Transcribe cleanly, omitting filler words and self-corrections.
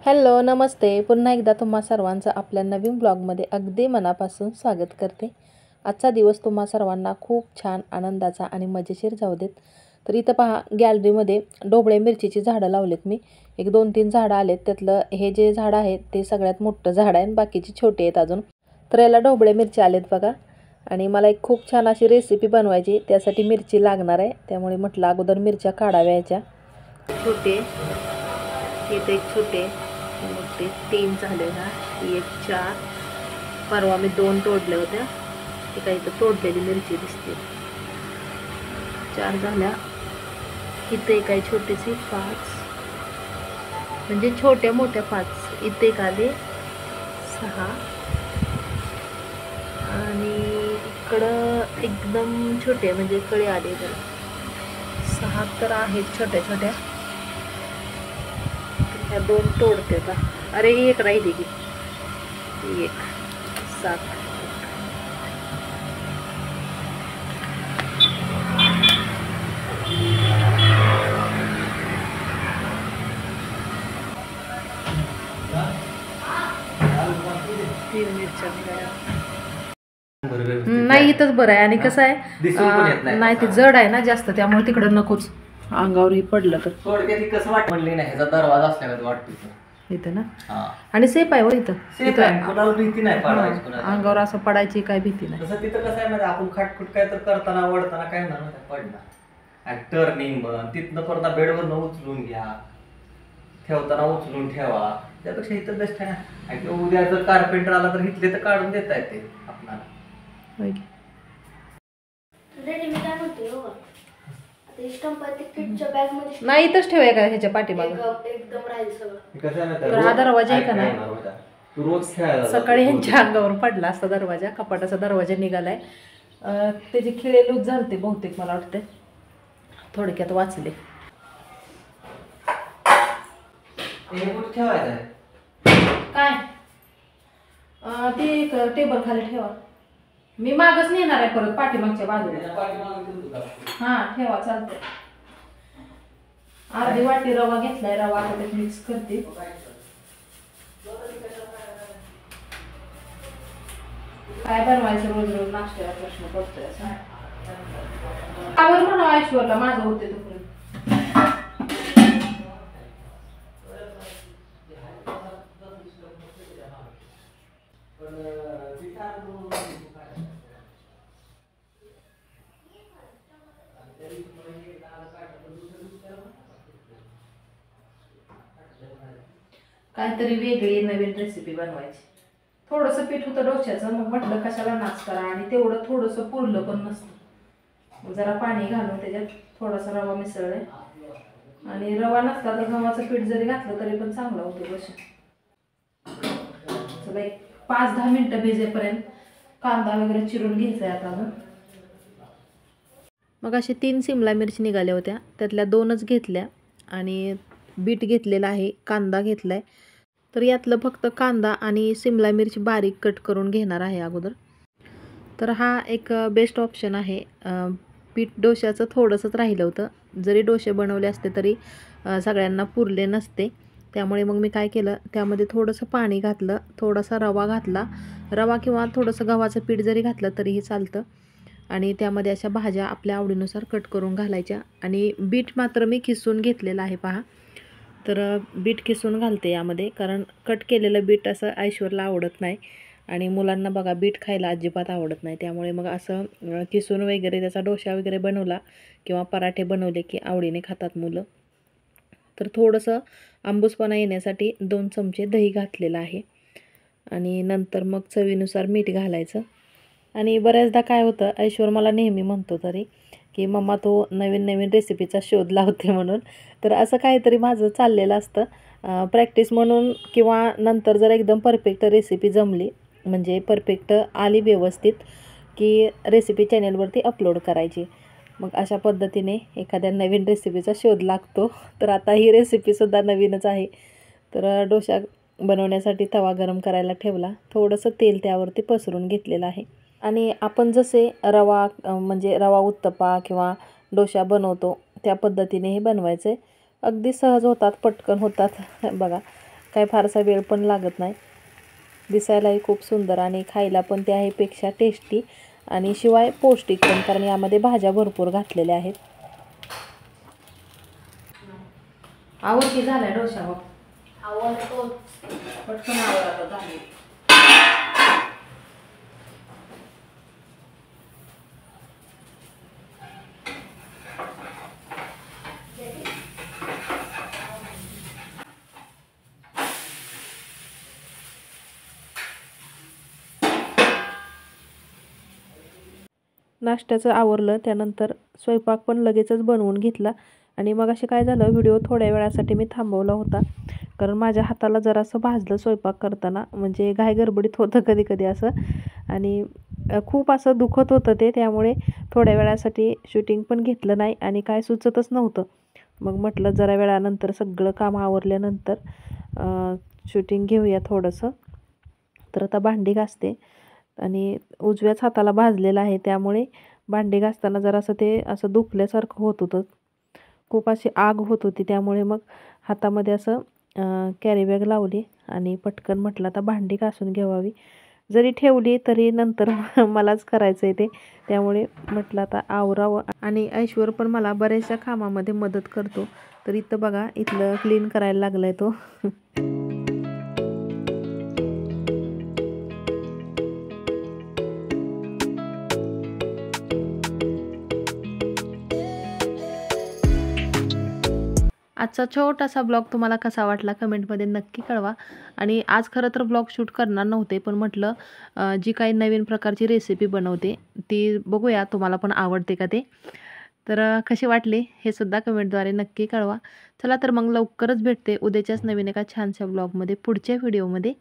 Hello नमस्ते, पुन्हा एकदा तुम्हा सर्वांचं आपल्या नवीन ब्लॉगमध्ये अगदी मनापासून स्वागत करते। आजचा दिवस तुम्हा सर्वांना खूप छान आनंदाचा आणि मजेशीर जाऊ देत। तर इथं पहा, गॅलरीमध्ये ढोबळे मिरचीची झाडं लावलेत मी। एक 2-3 झाडं आलेत, त्यातलं हे जे झाड आहे ते सगळ्यात मोठं झाड आहे आणि बाकीची छोटी आहेत अजून। तर याला ढोबळे मिरची आलेत बघा। आणि मला एक खूप छान अशी रेसिपी बनवायची, त्यासाठी मिरची लागणार आहे। त्यामुळे म्हटलं अगोदर मिरच्या काढाव्या याच्या। छोटे इथे एक छोटे मोठे 3 झाले ना, एक 4, परवा मी 2 तोडले होत्या, ते काही इथं तोडलेली मिरची दिसते। 4 झाल्या, इथे काही छोटीशी 5, म्हणजे छोट्या मोठ्या 5, इथे एक आले 6 आणि इकडं एकदम छोटे म्हणजे कळे आले तर 6 तर आहेत छोट्या छोट्या। ह्या 2 तोडते का? अरे एक राहिली की, 1 7 3 मिरच्या नाही, इथंच बरं आहे। आणि कसं आहे, नाही ते जड आहे ना जास्त, त्यामुळे तिकडं नकोच, अंगावरही पडलं तर कसं वाट म्हणले नाही, ह्याचा दरवाजा असल्यावर वाटतो इथं ना। आणि सेफ आहे हो इथं, कोणाला भीती नाही पडायची, अंगावर असं पडायची काय भीती नाही। तसं तिथं कसं आहे म्हणजे आपण खाटखुट काय तर करताना वडताना काय होणार ना, पडणार आणि टर्निंग तिथनं परत बेडवर उचलून घ्या, ठेवताना उचलून ठेवा, त्यापेक्षा इथं बेस्ट आहे ना। आणि उद्या जर कार्पेंटर आला तर इथले तर काढून देता येते आपल्याला। नाही इथंच ठेवूया का ह्याच्या पाठीमागे? तर हा दरवाजा आहे का नाही, रोज सकाळी ह्यांच्या अंगावर पडला असता दरवाजा, कपाटाचा दरवाजा निघालाय। त्याचे खिळे लूज झालते बहुतेक, मला वाटते थोडक्यात वाचले। काय ते टेबल खाली ठेवा, मी मागच नेणार आहे परत पाठीमागच्या बाजूला। हा ठेवा, चालतंय। अर्धी वाटी रवा घेतलाय, रवा आता मिक्स करते। काय बनवायचं रोज रोज नाश्त्याला प्रश्न पडतोय असा। आवर म्हणा ऐश्वर्याला, माझं होते तोपर्यंत। काहीतरी वेगळी नवीन रेसिपी बनवायची। थोडंसं पीठ होतं डोश्याचं, मग म्हटलं कशाला नाच करा, आणि तेवढं थोडंसं पुरलं पण नसतं, जरा पाणी घालून त्याच्यात थोडासा रवा मिसळलाय। आणि रवा नसता तर गव्हाचं पीठ जरी घातलं तरी पण चांगलं होतं डोसा। चला एक 5-10 मिनिटं भिजेपर्यंत कांदा वगैरे चिरून घ्यायचा आहे आता अजून। मग असे 3 सिमला मिरची निघाल्या होत्या, त्यातल्या 2च घेतल्या आणि बीट घेतलेला आहे, कांदा घेतलाय। तर यातलं फक्त कांदा आणि सिमला मिरची बारीक कट करून घेणार आहे अगोदर। तर हा एक बेस्ट ऑप्शन आहे। पीठ डोश्याचं थोडंसंच राहिलं होतं, जरी डोसे बनवले असते तरी सगळ्यांना पुरले नसते। त्यामुळे मग मी काय केलं, त्यामध्ये थोडंसं पाणी घातलं, थोडासा रवा घातला, रवा किंवा थोडंसं गव्हाचं पीठ जरी घातलं तरीही चालतं। आणि त्यामध्ये अशा भाज्या आपल्या आवडीनुसार कट करून घालायच्या। आणि बीट मात्र मी खिसून घेतलेलं आहे पहा। तर बीट खिसून घालते यामध्ये, कारण कट केलेलं बीट असं ऐश्वर्याला आवडत नाही, आणि मुलांना बघा बीट खायला अजिबात आवडत नाही। त्यामुळे मग असं खिसून वगैरे त्याचा डोसा वगैरे बनवला किंवा पराठे बनवले की आवडीने खातात मुलं। तर थोडंसं आंबूसपणा येण्यासाठी 2 चमचे दही घातलेलं आहे, आणि नंतर मग चवीनुसार मीठ घालायचं। आणि बऱ्याचदा काय होतं, ऐश्वर मला नेहमी म्हणतो तरी की मम्मा तो नवीन नवीन रेसिपीचा शोध लावते म्हणून। तर असं काहीतरी माझं चाललेलं असतं, प्रॅक्टिस म्हणून, किंवा नंतर जर एकदम परफेक्ट रेसिपी जमली, म्हणजे परफेक्ट आली व्यवस्थित, की रेसिपी चॅनलवरती अपलोड करायची। मग अशा पद्धतीने एखाद्या नवीन रेसिपीचा शोध लागतो। तर आता ही रेसिपीसुद्धा नवीनच आहे। तर डोसा बनवण्यासाठी तवा गरम करायला ठेवला, थोडंसं तेल त्यावरती पसरून घेतलेलं आहे। आणि आपण जसे रवा म्हणजे रवा उत्तप्पा किंवा डोसा बनवतो त्या पद्धतीने हे बनवायचे। अगदी सहज होतात, पटकन होतात बघा। काय फारसा वेळ पण लागत नाही. दिसायलाही खूप सुंदर आणि खायला पण ते आहे पेक्षा टेस्टी आणि शिवाय पौष्टिक पण, कारण यामध्ये भाज्या भरपूर घातलेल्या आहेत. आवडती झालाय डोसा बघ. आवडतो. पटकन आवडता झाली. नाश्त्याचं आवरलं, त्यानंतर स्वयंपाक पण लगेचच बनवून घेतला. आणि मग असे काय झालं, व्हिडिओ थोड्या वेळासाठी मी थांबवला होता, कारण माझ्या हाताला जरासं भाजलं स्वयंपाक करताना, म्हणजे घाई गडबडीत होतं कधी कधी असं. आणि खूप असं दुखत होतं ते, त्यामुळे थोड्या वेळासाठी शूटिंग पण घेतलं नाही आणि काय सुचतच नव्हतं. मग म्हटलं जरा वेळानंतर सगळं काम आवरल्यानंतर शूटिंग घेऊया थोडंसं. तर आता भांडी घासते आणि उजव्याच हाताला भाजलेलं आहे, त्यामुळे भांडी घासताना जरासं ते असं दुखल्यासारखं होत होतं. खूप अशी आग होत होती, त्यामुळे मग हातामध्ये असं कॅरी बॅग लावली आणि पटकन म्हटलं आता भांडी घासून घ्यावी. जरी ठेवली तरी नंतर मलाच करायचं आहे ते, त्यामुळे म्हटलं आता आवरावं. आणि ऐश्वर पण मला बऱ्याचशा कामामध्ये मदत करतो. तर इथं बघा, इथलं क्लीन करायला लागलाय तो. आजचा छोटासा ब्लॉग तुम्हाला कसा वाटला कमेंटमध्ये नक्की कळवा. आणि आज खरं तर ब्लॉग शूट करणार नव्हते, पण म्हटलं जी काही नवीन प्रकारची रेसिपी बनवते ती बघूया तुम्हाला पण आवडते का ते. तर कशी वाटली हे सुद्धा कमेंटद्वारे नक्की कळवा. चला तर मग लवकरच भेटते उद्याच्याच नवीन एका छानशा ब्लॉगमध्ये पुढच्या व्हिडिओमध्ये.